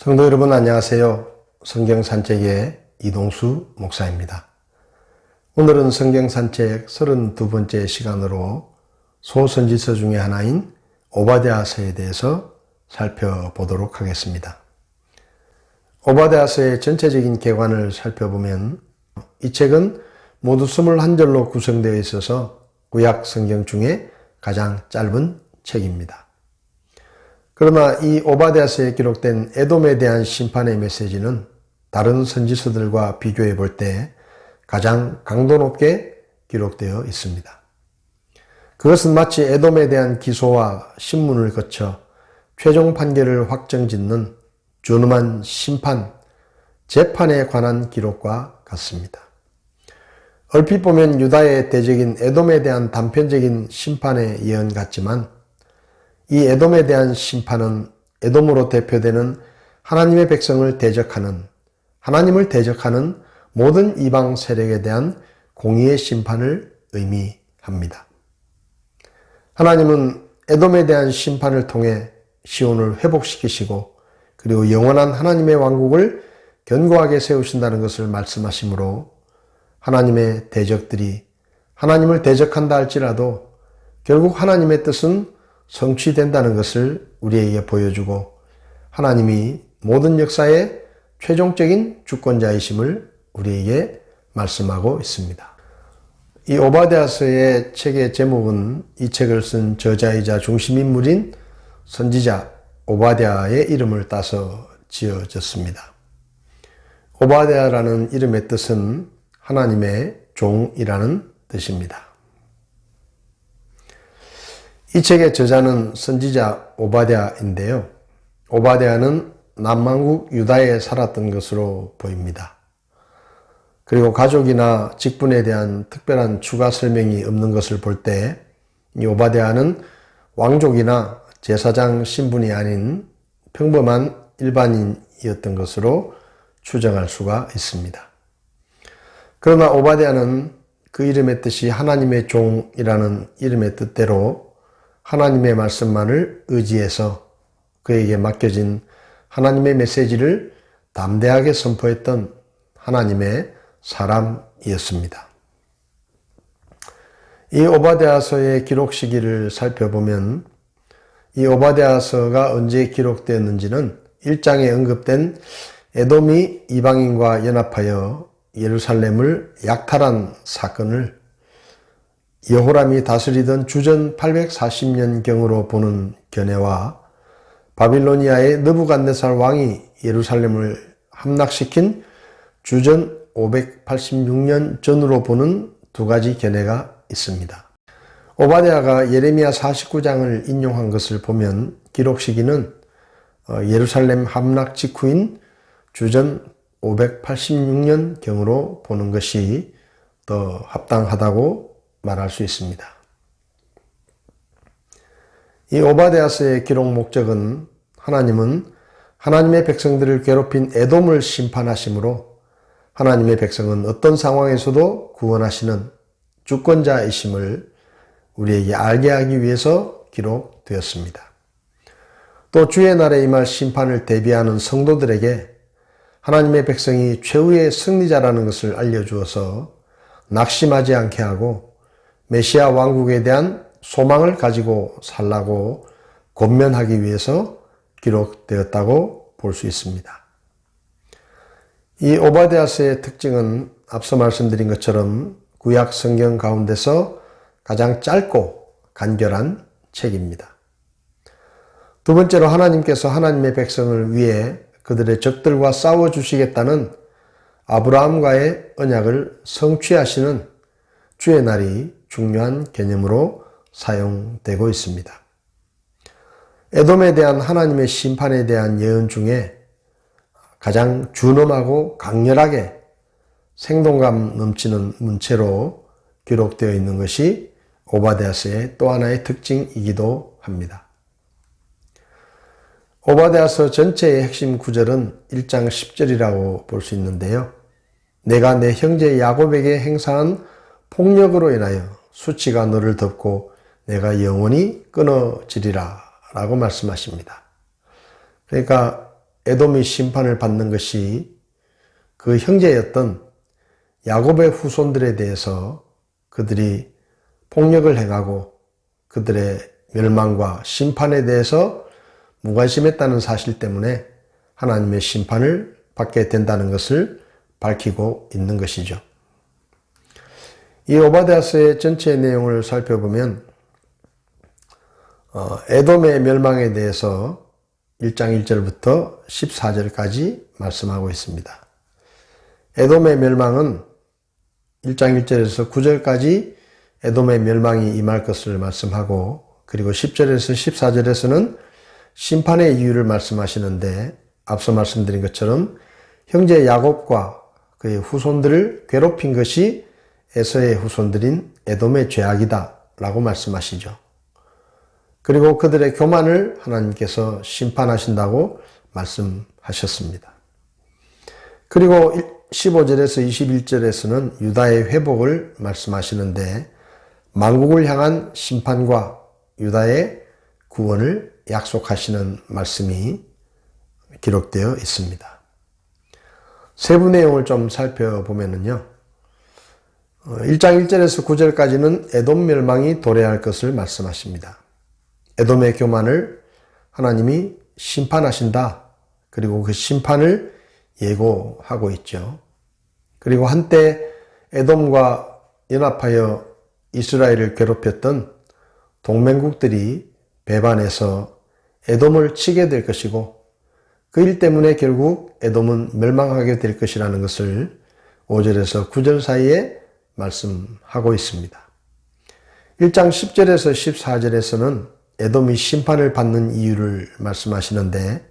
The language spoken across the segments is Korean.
성도 여러분 안녕하세요. 성경산책의 이동수 목사입니다. 오늘은 성경산책 32번째 시간으로 소선지서 중에 하나인 오바댜서에 대해서 살펴보도록 하겠습니다. 오바댜서의 전체적인 개관을 살펴보면 이 책은 모두 21절로 구성되어 있어서 구약 성경 중에 가장 짧은 책입니다. 그러나 이 오바댜서에 기록된 에돔에 대한 심판의 메시지는 다른 선지서들과 비교해 볼 때 가장 강도 높게 기록되어 있습니다. 그것은 마치 에돔에 대한 기소와 신문을 거쳐 최종 판결을 확정짓는 준엄한 심판, 재판에 관한 기록과 같습니다. 얼핏 보면 유다의 대적인 에돔에 대한 단편적인 심판의 예언 같지만 이 에돔에 대한 심판은 에돔으로 대표되는 하나님의 백성을 대적하는, 하나님을 대적하는 모든 이방 세력에 대한 공의의 심판을 의미합니다. 하나님은 에돔에 대한 심판을 통해 시온을 회복시키시고 그리고 영원한 하나님의 왕국을 견고하게 세우신다는 것을 말씀하시므로 하나님의 대적들이 하나님을 대적한다 할지라도 결국 하나님의 뜻은 성취된다는 것을 우리에게 보여주고 하나님이 모든 역사의 최종적인 주권자이심을 우리에게 말씀하고 있습니다. 이 오바댜서의 책의 제목은 이 책을 쓴 저자이자 중심인물인 선지자 오바댜의 이름을 따서 지어졌습니다. 오바댜라는 이름의 뜻은 하나님의 종이라는 뜻입니다. 이 책의 저자는 선지자 오바댜인데요. 오바댜는 남왕국 유다에 살았던 것으로 보입니다. 그리고 가족이나 직분에 대한 특별한 추가 설명이 없는 것을 볼 때 이 오바댜는 왕족이나 제사장 신분이 아닌 평범한 일반인이었던 것으로 추정할 수가 있습니다. 그러나 오바댜는 그 이름의 뜻이 하나님의 종이라는 이름의 뜻대로 하나님의 말씀만을 의지해서 그에게 맡겨진 하나님의 메시지를 담대하게 선포했던 하나님의 사람이었습니다. 이 오바댜서의 기록 시기를 살펴보면 이 오바댜서가 언제 기록되었는지는 1장에 언급된 에돔이 이방인과 연합하여 예루살렘을 약탈한 사건을 여호람이 다스리던 주전 840년경으로 보는 견해와 바빌로니아의 느부갓네살 왕이 예루살렘을 함락시킨 주전 586년 전으로 보는 두 가지 견해가 있습니다. 오바댜가 예레미야 49장을 인용한 것을 보면 기록 시기는 예루살렘 함락 직후인 주전 586년경으로 보는 것이 더 합당하다고 말할 수 있습니다. 이 오바댜서의 기록 목적은 하나님은 하나님의 백성들을 괴롭힌 에돔을 심판하시므로 하나님의 백성은 어떤 상황에서도 구원하시는 주권자이심을 우리에게 알게 하기 위해서 기록되었습니다. 또 주의 날에 임할 심판을 대비하는 성도들에게 하나님의 백성이 최후의 승리자라는 것을 알려주어서 낙심하지 않게 하고 메시아 왕국에 대한 소망을 가지고 살라고 권면하기 위해서 기록되었다고 볼 수 있습니다. 이 오바댜서의 특징은 앞서 말씀드린 것처럼 구약 성경 가운데서 가장 짧고 간결한 책입니다. 두 번째로 하나님께서 하나님의 백성을 위해 그들의 적들과 싸워주시겠다는 아브라함과의 언약을 성취하시는 주의 날이 중요한 개념으로 사용되고 있습니다. 에돔에 대한 하나님의 심판에 대한 예언 중에 가장 준엄하고 강렬하게 생동감 넘치는 문체로 기록되어 있는 것이 오바댜서의 또 하나의 특징이기도 합니다. 오바댜서 전체의 핵심 구절은 1장 10절이라고 볼 수 있는데요. 내가 내 형제 야곱에게 행사한 폭력으로 인하여 수치가 너를 덮고 내가 영원히 끊어지리라 라고 말씀하십니다. 그러니까 에돔이 심판을 받는 것이 그 형제였던 야곱의 후손들에 대해서 그들이 폭력을 행하고 그들의 멸망과 심판에 대해서 무관심했다는 사실 때문에 하나님의 심판을 받게 된다는 것을 밝히고 있는 것이죠. 이 오바댜서의 전체 내용을 살펴보면 에돔의 멸망에 대해서 1장 1절부터 14절까지 말씀하고 있습니다. 에돔의 멸망은 1장 1절에서 9절까지 에돔의 멸망이 임할 것을 말씀하고, 그리고 10절에서 14절에서는 심판의 이유를 말씀하시는데, 앞서 말씀드린 것처럼 형제 야곱과 그의 후손들을 괴롭힌 것이 에서의 후손들인 에돔의 죄악이다 라고 말씀하시죠. 그리고 그들의 교만을 하나님께서 심판하신다고 말씀하셨습니다. 그리고 15절에서 21절에서는 유다의 회복을 말씀하시는데, 만국을 향한 심판과 유다의 구원을 약속하시는 말씀이 기록되어 있습니다. 세부 내용을 좀 살펴보면요. 1장 1절에서 9절까지는 에돔 멸망이 도래할 것을 말씀하십니다. 에돔의 교만을 하나님이 심판하신다. 그리고 그 심판을 예고하고 있죠. 그리고 한때 에돔과 연합하여 이스라엘을 괴롭혔던 동맹국들이 배반해서 에돔을 치게 될 것이고, 그 일 때문에 결국 에돔은 멸망하게 될 것이라는 것을 5절에서 9절 사이에 말씀하고 있습니다. 1장 10절에서 14절에서는 에돔이 심판을 받는 이유를 말씀하시는데,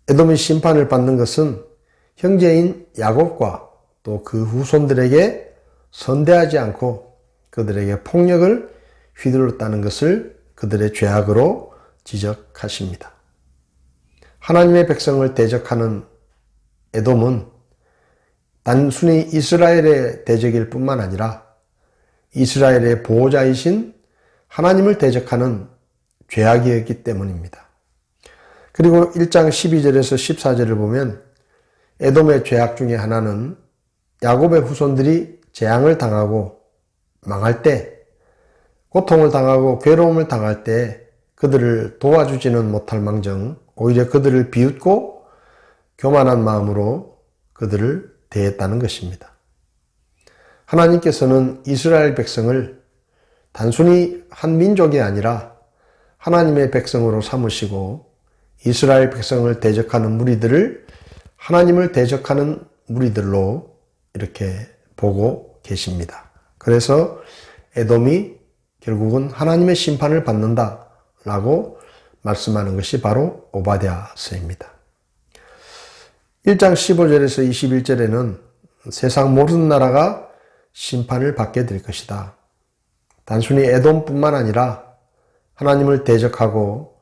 에돔이 심판을 받는 것은 형제인 야곱과 또 그 후손들에게 선대하지 않고 그들에게 폭력을 휘둘렀다는 것을 그들의 죄악으로 지적하십니다. 하나님의 백성을 대적하는 에돔은 단순히 이스라엘의 대적일 뿐만 아니라 이스라엘의 보호자이신 하나님을 대적하는 죄악이었기 때문입니다. 그리고 1장 12절에서 14절을 보면 에돔의 죄악 중에 하나는 야곱의 후손들이 재앙을 당하고 망할 때, 고통을 당하고 괴로움을 당할 때 그들을 도와주지는 못할 망정 오히려 그들을 비웃고 교만한 마음으로 그들을 대했다는 것입니다. 하나님께서는 이스라엘 백성을 단순히 한 민족이 아니라 하나님의 백성으로 삼으시고, 이스라엘 백성을 대적하는 무리들을 하나님을 대적하는 무리들로 이렇게 보고 계십니다. 그래서 에돔이 결국은 하나님의 심판을 받는다라고 말씀하는 것이 바로 오바댜서입니다. 1장 15절에서 21절에는 세상 모든 나라가 심판을 받게 될 것이다. 단순히 에돔뿐만 아니라 하나님을 대적하고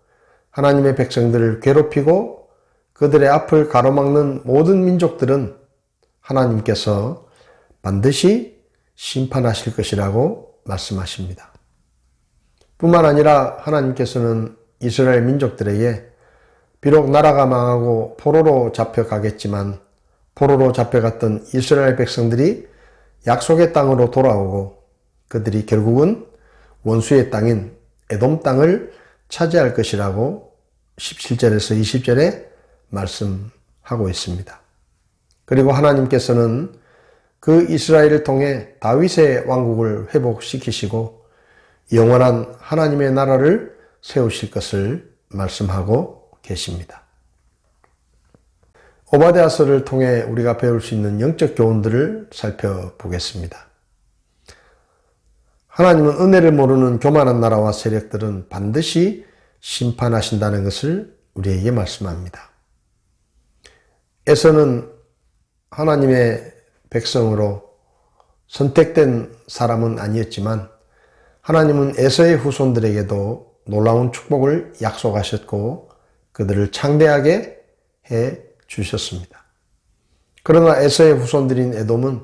하나님의 백성들을 괴롭히고 그들의 앞을 가로막는 모든 민족들은 하나님께서 반드시 심판하실 것이라고 말씀하십니다. 뿐만 아니라 하나님께서는 이스라엘 민족들에게 비록 나라가 망하고 포로로 잡혀가겠지만 포로로 잡혀갔던 이스라엘 백성들이 약속의 땅으로 돌아오고 그들이 결국은 원수의 땅인 에돔 땅을 차지할 것이라고 17절에서 20절에 말씀하고 있습니다. 그리고 하나님께서는 그 이스라엘을 통해 다윗의 왕국을 회복시키시고 영원한 하나님의 나라를 세우실 것을 말씀하고 계십니다. 오바댜서를 통해 우리가 배울 수 있는 영적 교훈들을 살펴보겠습니다. 하나님은 은혜를 모르는 교만한 나라와 세력들은 반드시 심판하신다는 것을 우리에게 말씀합니다. 에서는 하나님의 백성으로 선택된 사람은 아니었지만 하나님은 에서의 후손들에게도 놀라운 축복을 약속하셨고 그들을 창대하게 해 주셨습니다. 그러나 에서의 후손들인 에돔은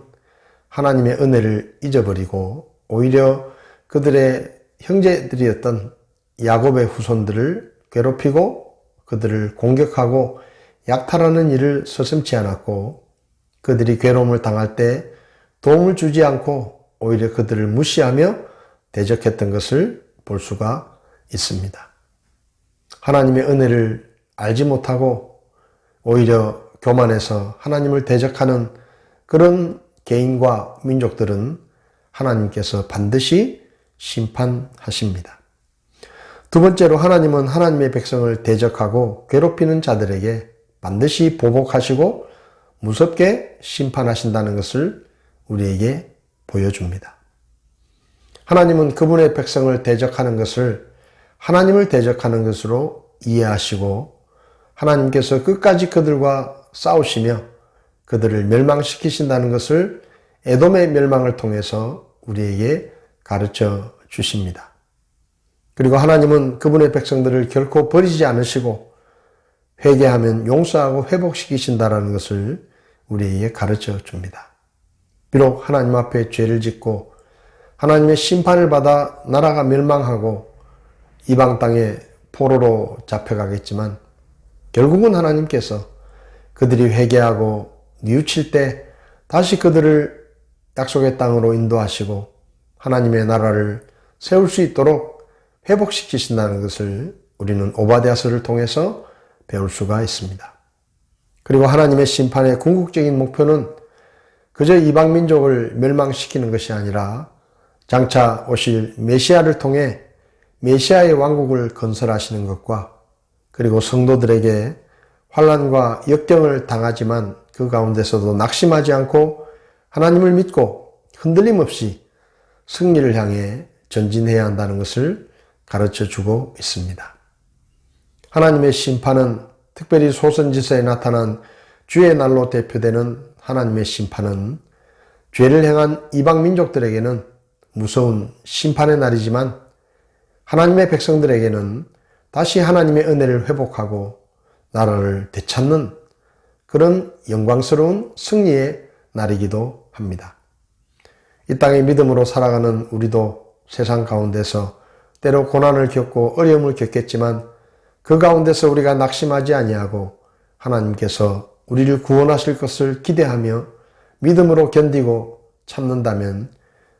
하나님의 은혜를 잊어버리고 오히려 그들의 형제들이었던 야곱의 후손들을 괴롭히고 그들을 공격하고 약탈하는 일을 서슴지 않았고 그들이 괴로움을 당할 때 도움을 주지 않고 오히려 그들을 무시하며 대적했던 것을 볼 수가 있습니다. 하나님의 은혜를 알지 못하고 오히려 교만해서 하나님을 대적하는 그런 개인과 민족들은 하나님께서 반드시 심판하십니다. 두 번째로 하나님은 하나님의 백성을 대적하고 괴롭히는 자들에게 반드시 보복하시고 무섭게 심판하신다는 것을 우리에게 보여줍니다. 하나님은 그분의 백성을 대적하는 것을 하나님을 대적하는 것으로 이해하시고 하나님께서 끝까지 그들과 싸우시며 그들을 멸망시키신다는 것을 에돔의 멸망을 통해서 우리에게 가르쳐 주십니다. 그리고 하나님은 그분의 백성들을 결코 버리지 않으시고 회개하면 용서하고 회복시키신다는 것을 우리에게 가르쳐 줍니다. 비록 하나님 앞에 죄를 짓고 하나님의 심판을 받아 나라가 멸망하고 이방 땅에 포로로 잡혀가겠지만 결국은 하나님께서 그들이 회개하고 뉘우칠 때 다시 그들을 약속의 땅으로 인도하시고 하나님의 나라를 세울 수 있도록 회복시키신다는 것을 우리는 오바댜서를 통해서 배울 수가 있습니다. 그리고 하나님의 심판의 궁극적인 목표는 그저 이방 민족을 멸망시키는 것이 아니라 장차 오실 메시아를 통해 메시아의 왕국을 건설하시는 것과 그리고 성도들에게 환난과 역경을 당하지만 그 가운데서도 낙심하지 않고 하나님을 믿고 흔들림 없이 승리를 향해 전진해야 한다는 것을 가르쳐 주고 있습니다. 하나님의 심판은 특별히 소선지서에 나타난 주의 날로 대표되는 하나님의 심판은 죄를 행한 이방 민족들에게는 무서운 심판의 날이지만 하나님의 백성들에게는 다시 하나님의 은혜를 회복하고 나라를 되찾는 그런 영광스러운 승리의 날이기도 합니다. 이 땅의 믿음으로 살아가는 우리도 세상 가운데서 때로 고난을 겪고 어려움을 겪겠지만 그 가운데서 우리가 낙심하지 아니하고 하나님께서 우리를 구원하실 것을 기대하며 믿음으로 견디고 참는다면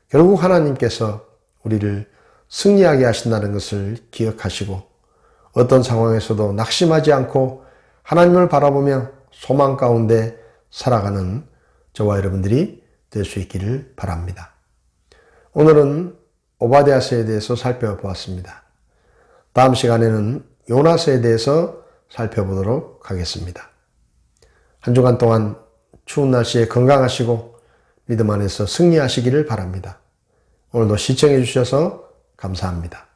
결국 하나님께서 우리를 승리하게 하신다는 것을 기억하시고 어떤 상황에서도 낙심하지 않고 하나님을 바라보며 소망 가운데 살아가는 저와 여러분들이 될 수 있기를 바랍니다. 오늘은 오바댜서에 대해서 살펴보았습니다. 다음 시간에는 요나서에 대해서 살펴보도록 하겠습니다. 한 주간 동안 추운 날씨에 건강하시고 믿음 안에서 승리하시기를 바랍니다. 오늘도 시청해 주셔서 감사합니다.